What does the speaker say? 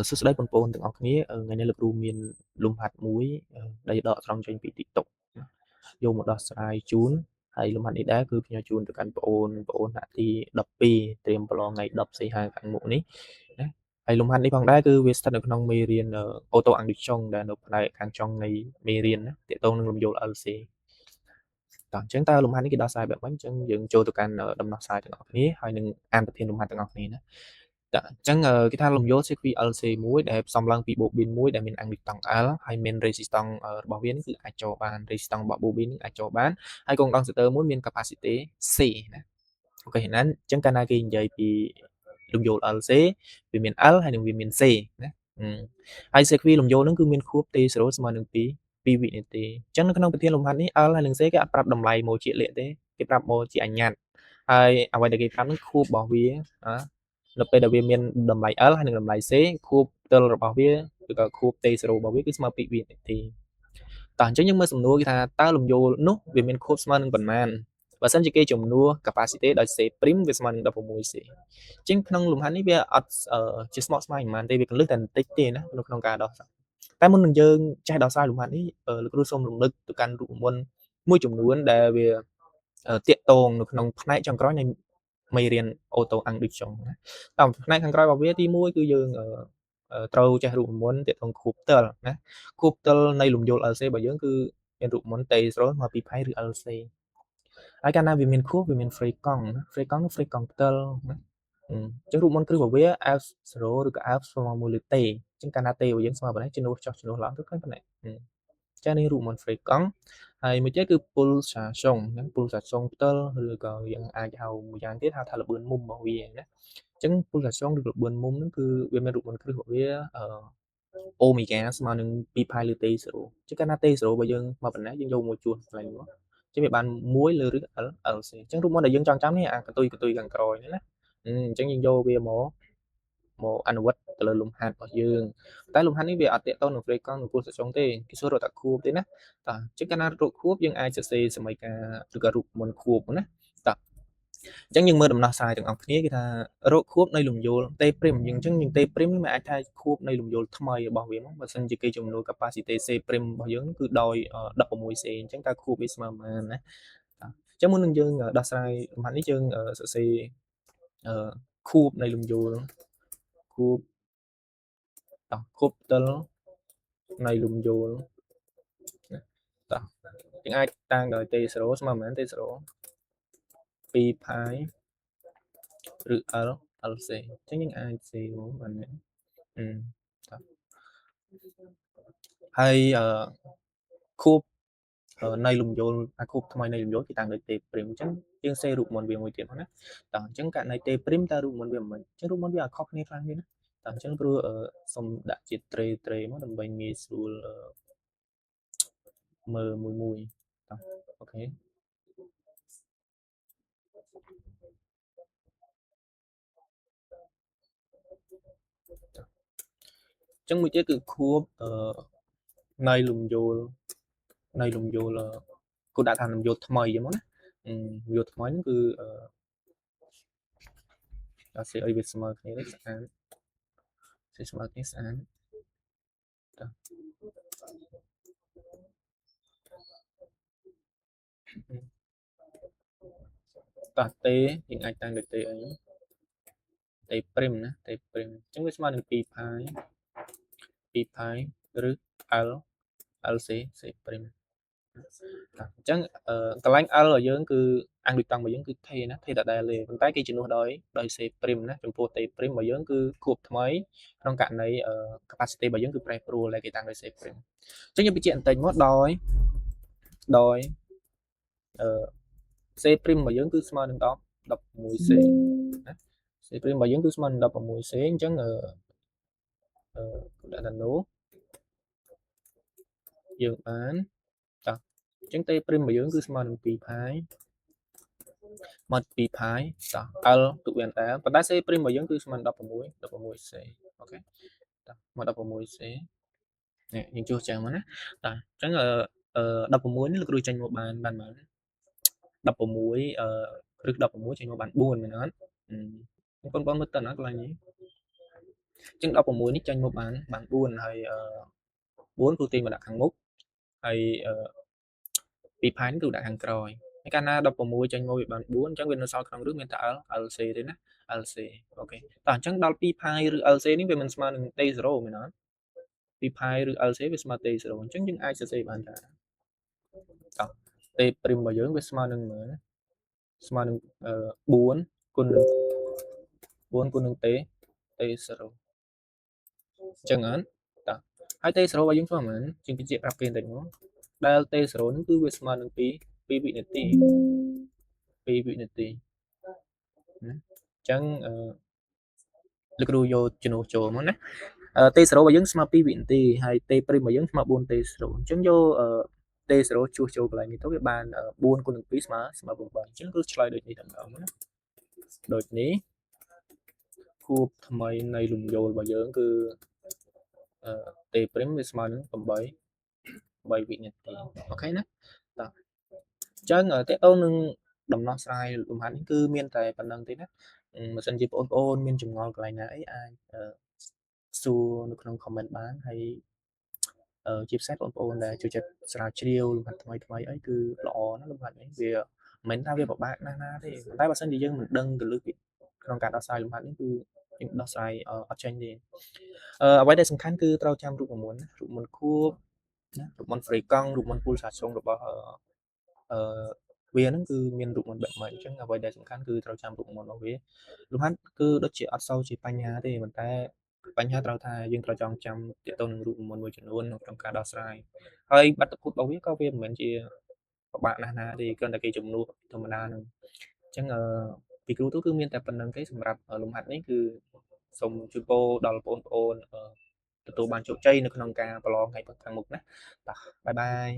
សួស្តីបងប្អូនទាំងអស់គ្នាថ្ងៃនេះលោកគ្រូមានលំហាត់មួយដែលដកស្រង់ចេញពី TikTok យកមកដោះស្រាយជូនហើយលំហាត់នេះដែរគឺខ្ញុំជូនទៅកាន់ប្អូនថ្នាក់ទី12ត្រៀមប្រឡងថ្ងៃ10សីហាខាងមុខនេះណាហើយលំហាត់នេះផងដែរគឺវាស្ថិតនៅក្នុងមេរៀនអូតូអាំងឌីចុងដែលនៅផ្នែកខាងចុងនៃមេរៀនណាទាក់ទងនឹងលំយល់ LC អញ្ចឹងតើលំហាត់នេះគេដោះស្រាយបែបម៉េចអញ្ចឹងយើងចូលទៅកាន់ដំណោះស្រាយទាំងអស់គ្នាហើយនឹងអានប្រធានលំហាត់ទាំងអស់គ្នាណា អញ្ចឹងគេថាលំយោល CQLC មួយដែលផ្សំឡើងពី bobine មួយដែលមានអាំងឌីតង់ L ហើយមាន resistance របស់វាគឺអាចចូលបាន resistance របស់ bobine នឹងអាចចូលបានហើយកងដង starter មួយមាន capacity C ណាអូខេហ្នឹងអញ្ចឹងកាលណាគេនិយាយពីលំយោល LC វាមាន L ហើយនឹងវាមាន C ណាហើយ CQ លំយោលហ្នឹងគឺមានខួប T0 ស្មើនឹង2វិនាទីអញ្ចឹងនៅក្នុងប្រធានលំហាត់នេះ L ហើយនឹង C គេអត់ប្រាប់តម្លៃមកជាក់លាក់ទេគេប្រាប់មកជាអញ្ញត្តិហើយអ្វីដែលគេប្រាប់ហ្នឹងខួបរបស់វានៅពេលដែលវាមានតម្លៃ L ហើយនឹងតម្លៃ C ខួបផ្ទាល់របស់វាឬក៏ខួប T0 របស់វាគឺស្មើ2វិនាទីអញ្ចឹងយើងមើលសំណួរគេថាតើលំយោលនោះវាមានខួបស្មើនឹងប៉ុន្មានបើសិនជាគេចំនួន capacity ដោយ C' វាស្មើនឹង 16C អញ្ចឹងក្នុងលំហាត់នេះវាអត់ជាស្មុគស្មាញប៉ុន្មានទេវាកន្លឹះតែបន្តិចទេណានៅក្នុងការដោះស្រាយតែមុននឹងយើងចេះដោះស្រាយលំហាត់នេះលោកគ្រូសូមរំលឹកទៅកាន់រូបមន្តមួយចំនួនដែលវាតាក់ទងនៅក្នុងផ្នែកចុងក្រោយនៃមេរៀនអូតូអាំងឌីចុងណាតាមផ្នែកខាងក្រោយរបស់វាទី1គឺយើងត្រូវចេះរូបមន្តតាក់ទងខួបផ្ទាល់ណាខួបផ្ទាល់នៃលំយោល LC របស់យើងគឺមានរូបមន្ត T0 មកពីផៃឬ LC ហើយកាលណាវាមានខួបវាមាន free កង់ណា free កង់ free កង់ផ្ទាល់ណាអញ្ចឹងរូបមន្តគ្រឹះរបស់វា F0 ឬក៏ F ស្មើមួយលើ T អញ្ចឹងកាលណា T របស់យើងស្មើប៉ុណ្ណេះជំនួសចុះជំនួសឡើងទៅឃើញប៉ុណ្ណេះចានេះរូបមន្ត free កង់ហើយមួយទៀតគឺ pulsation ណា pulsation ផ្ទាល់ឬក៏យើងអាចហៅមួយយ៉ាងទៀតហៅថាល្បឿនមុំរបស់វាណាអញ្ចឹង pulsation ឬល្បឿនមុំហ្នឹងគឺវាមានរូបមន្តគ្រឹះរបស់វាអូមេហ្គាស្មើនឹង2ផាយលើ T0 អញ្ចឹងកាលណា T0 របស់យើងមកប៉ុណ្ណេះយើងយកមួយជួសកន្លែងនោះចឹងវាបាន1លើឬ LC អញ្ចឹងរូបមន្តដែលយើងចង់ចាំនេះអាកតុយខាងក្រោយនេះណាអញ្ចឹងយើងយកវាមកអនុវត្តទៅលើលំហាត់របស់យើងតែលំហាត់នេះវាអត់តាក់ទងនឹង free កង់និង pulsation ទេគេសួររកតែខួបទេណាអញ្ចឹងកាលណារកខួបយើងអាចសរសេរសមីការឬក៏រូបមន្តខួបណាអញ្ចឹងយើងមើលដំណោះស្រាយទាំងអស់គ្នាគេថារកខួបនៃលំយោល T' អញ្ចឹងយើង T' នេះមិនអាចថាខួបនៃលំយោលថ្មីរបស់វាមកបើសិនជាគេចំនួន capacity C' របស់យើងគឺដោយ 16C អញ្ចឹងតើខួបវាស្មើប៉ុន្មានណាអញ្ចឹងមុននឹងយើងដោះស្រាយលំហាត់នេះយើងសរសេរខួបនៃលំយោលខួបផ្ទាល់នៃលំយោលយើងអាចតាំងដោយ T0 ស្មើប៉ុន្មាន T0 2ផាយឬ LC អញ្ចឹងយើងអាចសេមកបានហើយខួបនៃលំយោលខួបថ្មីនៃលំយោលគេតាំងដោយ T' អញ្ចឹងយើងសេរូបមន្តវាមួយទៀតមកណាអញ្ចឹងករណី T' តើរូបមន្តវាមិនអញ្ចឹងរូបមន្តវាអត់ខុសគ្នាខ្លាំងទេណាអញ្ចឹងព្រោះសុំដាក់ជា T' មកដើម្បីងាយស្រួលមើលមួយអូខេអញ្ចឹងមួយទៀតគឺខួបនៃលំយោលគូដាក់ថាលំយោលថ្មីអញ្ចឹងមកណាលំយោលថ្មីហ្នឹងគឺដល់សេឲ្យវាស្មើគ្នានេះស្អាតសេស្មើគ្នាស្អាតតោះ T យើងអាចតាំងដោយ T អី T' ណា T' អញ្ចឹងវាស្មើនឹង2ផាយឬ LC C' អញ្ចឹងកន្លែង L របស់យើងគឺអាំងឌីតង់របស់យើងគឺ T ណា T ដដែលទេប៉ុន្តែគេជំនួសដោយ C' ណាចំពោះ T' របស់យើងគឺខួបថ្មីក្នុងករណីcapacity របស់យើងគឺប្រែប្រួលដែលគេតាំងដោយ C' អញ្ចឹងយើងបញ្ជាក់បន្តិចមកដោយC' របស់យើងគឺស្មើនឹង16C ណា C' របស់យើងគឺស្មើនឹង 16C អញ្ចឹងដាក់ថា no យើងបានអញ្ចឹង T' របស់យើងគឺស្មើនឹង2ផាយមក2ផាយL ទុកវាអណ្ដើប៉ុន្តែ C' របស់យើងគឺស្មើនឹង16C អូខេមក 16C នេះយើងជួសចាំមកណាអញ្ចឹង16នេះលោកគ្រូចេញមកបានប៉ុន្មាន16ឬ16ចេញមកបាន4មែនអត់បងប្អូនមើលតើណាកន្លែងនេះ ចឹង16នេះចេញមកបាន4ហើយ4គឺទាញមកដាក់ខាងមុខហើយពីផានគឺដាក់ខាងក្រោយហើយកាលណា16ចេញមកវាបាន4អញ្ចឹងវានៅសល់ក្នុងរឿងមានតែ LC ទេណា LC អូខេតោះអញ្ចឹងដល់2ផាយឬ LC នេះវាមិនស្មើនឹង T0 មែនអត់2ផាយឬ LC វាស្មើ T0 អញ្ចឹងយើងអាចសរសេរបានថាតោះ T' របស់យើងវាស្មើនឹងមើលណាស្មើនឹង4គុណនឹង4គុណនឹង T T0 អញ្ចឹងអត់តោះហើយ T0 របស់យើងស្មើប៉ុន្មានជាងបញ្ជាក់ប្រាប់គេបន្តិចមកដែល T0 ហ្នឹងគឺវាស្មើនឹង2វិនាទី2វិនាទីណាអញ្ចឹងលោកគ្រូយកជំនួសចូលមកណាT0 របស់យើងស្មើ2វិនាទីហើយ T' របស់យើងស្មើ4 T0 អញ្ចឹងយកT0 ជួសចូលកន្លែងនេះទៅវាបាន4គុណនឹង2ស្មើ8អញ្ចឹងគឺឆ្លើយដូចនេះតែម្ដងណាដូចនេះខួបថ្មីនៃលំយោលរបស់យើងគឺT' វាស្មើនឹង8វិនាទីអូខេណាតោះអញ្ចឹងតេតទៅនឹងដំណោះស្រាយលំហាត់នេះគឺមានតែប៉ុណ្្នឹងទេណាបើសិនជាបងប្អូនមានចម្ងល់កន្លែងណាអីអាចសួរនៅក្នុង comment បានហើយជាពិសេសបងប្អូនដែលចូលចិត្តស្រាវជ្រាវលំហាត់ថ្មីអីគឺល្អណាស់លំហាត់នេះវាមិនមែនថាវាពិបាកណាស់ណាទេប៉ុន្តែបើសិនជាយើងមិនដឹងកលឹះពីក្នុងការដោះស្រាយលំហាត់នេះគឺយើងដោះស្រាយអត់ចេញទេអ្វីដែលសំខាន់គឺត្រូវចាំរូបមន្តណារូបមន្តខួបណារូបមន្តហ្វ្រេកង់រូបមន្តពូលសាស្ត្ររបស់វាហ្នឹងគឺមានរូបមន្តបែបម៉េចអញ្ចឹងអ្វីដែលសំខាន់គឺត្រូវចាំរូបមន្តរបស់វាលំហាត់គឺដូចជាអត់សូវជាបញ្ហាទេប៉ុន្តែបញ្ហាត្រូវថាយើងត្រូវចងចាំទាក់ទងនឹងរូបមន្តមួយចំនួនក្នុងការដោះស្រាយហើយបាតុភូតរបស់វាក៏វាមិនមែនជាពិបាកណាស់ណាទេគ្រាន់តែគេជំនួសធម្មតាហ្នឹងអញ្ចឹងពីគ្រូទូគឺមានតែប៉ុណ្្នឹងទេសម្រាប់លំហាត់នេះគឺសូមជូនពរដល់បងប្អូនទទួលបានជោគជ័យនៅក្នុងការប្រឡងថ្ងៃខាងមុខណាបាទបាយបាយ